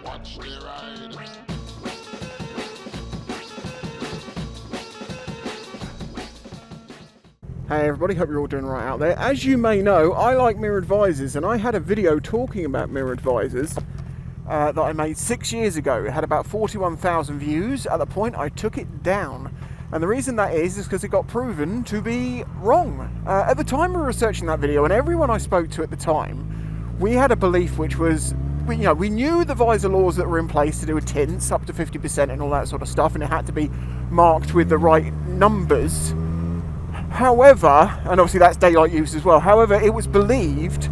Watch the ride. Hey everybody, hope you're all doing right out there. As you may know, I like mirrored visors, and I had a video talking about mirrored visors that I made 6 years ago. It had about 41,000 views. At the point, I took it down. And the reason that is because it got proven to be wrong. At the time we were researching that video, and everyone I spoke to at the time, we had a belief which was, we knew the visor laws that were in place to do with tints, up to 50% and all that sort of stuff, and it had to be marked with the right numbers. However, and obviously that's daylight use as well, however, it was believed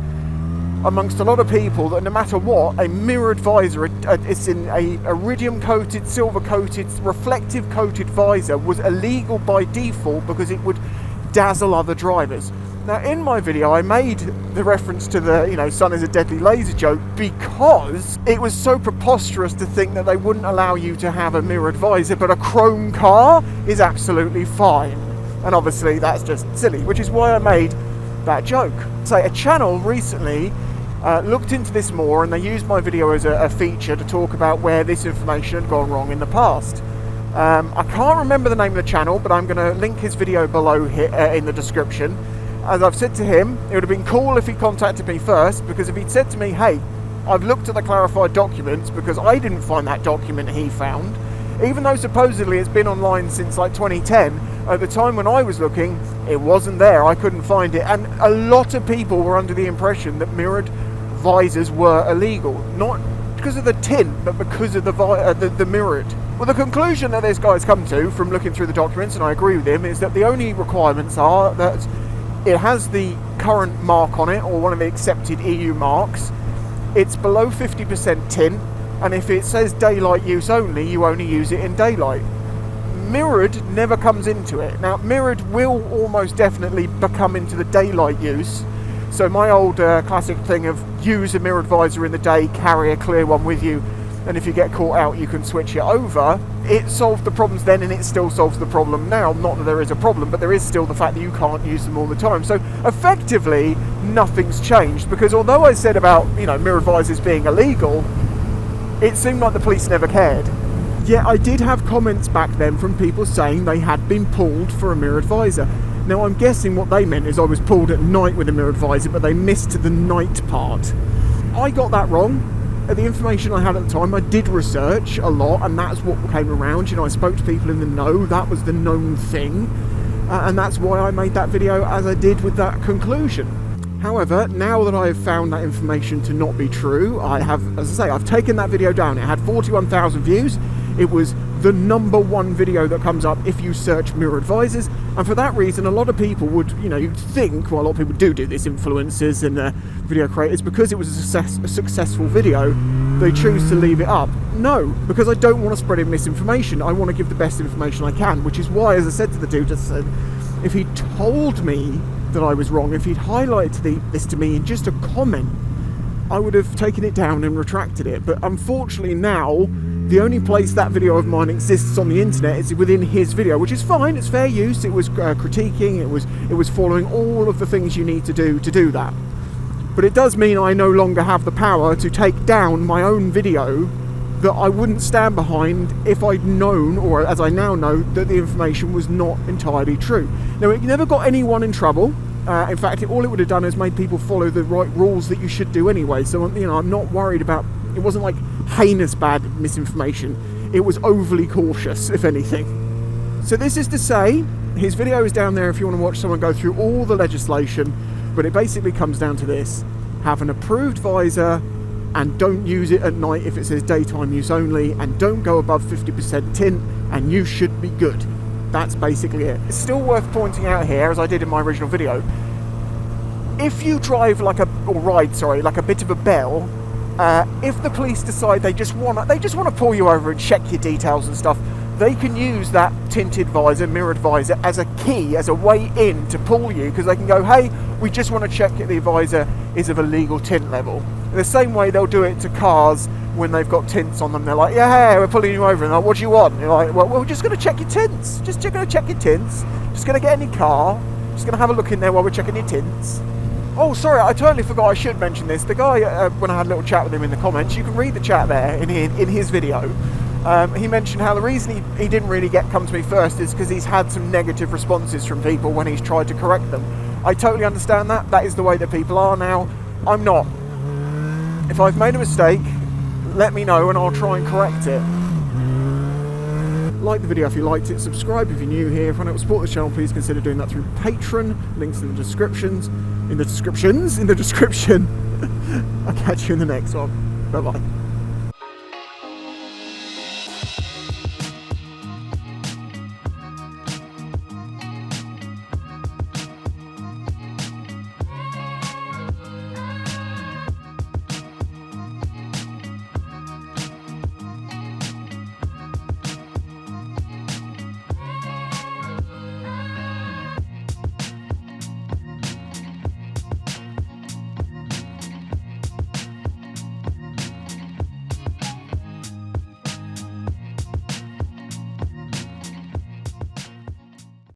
amongst a lot of people that no matter what, a mirrored visor, it's in a iridium coated, silver coated, reflective coated visor was illegal by default because it would dazzle other drivers. Now in my video I made the reference to the sun is a deadly laser joke because it was so preposterous to think that they wouldn't allow you to have a mirrored visor, but a chrome car is absolutely fine. And obviously that's just silly, which is why I made that joke. So a channel recently looked into this more, and they used my video as a feature to talk about where this information had gone wrong in the past. I can't remember the name of the channel, but I'm going to link his video below here in the description. As I've said to him, it would have been cool if he contacted me first, because if he'd said to me, hey, I've looked at the clarified documents, because I didn't find that document he found, even though supposedly it's been online since like 2010, at the time when I was looking, it wasn't there, I couldn't find it, and a lot of people were under the impression that mirrored visors were illegal, not because of the tint, but because of the mirrored. Well, the conclusion that this guy's come to from looking through the documents, and I agree with him, is that the only requirements are that it has the current mark on it, or one of the accepted EU marks, it's below 50% tint, and if it says daylight use only, you only use it in daylight. Mirrored never comes into it. Now, mirrored will almost definitely become into the daylight use. So my old classic thing of use a mirrored visor in the day, carry a clear one with you, and if you get caught out, you can switch it over. It solved the problems then, and it still solves the problem now. Not that there is a problem, but there is still the fact that you can't use them all the time. So effectively, nothing's changed, because although I said about mirrored visors being illegal, it seemed like the police never cared. Yet I did have comments back then from people saying they had been pulled for a mirrored visor. Now I'm guessing what they meant is I was pulled at night with a mirrored visor, but they missed the night part. I got that wrong. The information I had at the time, I did research a lot, and that's what came around. I spoke to people in the know, that was the known thing, and that's why I made that video as I did with that conclusion. However, now that I've found that information to not be true, I have, as I say, I've taken that video down. It had 41,000 views. It was the #1 video that comes up if you search mirrored visors, and for that reason a lot of people would, you'd think, well, a lot of people do this, influencers and video creators, because it was a successful video, they choose to leave it up. No, because I don't want to spread misinformation. I want to give the best information I can, which is why, as I said to the dude, I said, if he told me that I was wrong, if he'd highlighted this to me in just a comment, I would have taken it down and retracted it. But unfortunately now, the only place that video of mine exists on the internet is within his video, which is fine, it's fair use. It was critiquing, it was following all of the things you need to do that. But it does mean I no longer have the power to take down my own video that I wouldn't stand behind if I'd known, or as I now know, that the information was not entirely true. Now, it never got anyone in trouble. In fact, all it would have done is made people follow the right rules that you should do anyway. So, I'm not worried about, it wasn't like heinous bad misinformation. It was overly cautious, if anything. So this is to say, his video is down there if you want to watch someone go through all the legislation, but it basically comes down to this: have an approved visor, and don't use it at night if it says daytime use only, and don't go above 50% tint, and you should be good. That's basically it. It's still worth pointing out here, as I did in my original video, if you drive like a bit of a bell, if the police decide they just want to pull you over and check your details and stuff, they can use that tinted visor, mirrored visor, as a key, as a way in to pull you, because they can go, hey, we just want to check that the visor is of a legal tint level. In the same way they'll do it to cars when they've got tints on them. They're like, yeah, hey, we're pulling you over. And they're like, what do you want? And you're like, well, we're just going to check your tints. Just going to check your tints. Just going to get in your car. Just going to have a look in there while we're checking your tints. Oh, sorry, I totally forgot I should mention this. The guy, when I had a little chat with him in the comments, you can read the chat there in his video. He mentioned how the reason he didn't really come to me first is because he's had some negative responses from people when he's tried to correct them. I totally understand that. That is the way that people are now. I'm not. If I've made a mistake, let me know and I'll try and correct it. Like the video if you liked it, subscribe if you're new here. If you want to support the channel, please consider doing that through Patreon. Links in the description. I'll catch you in the next one. Bye bye.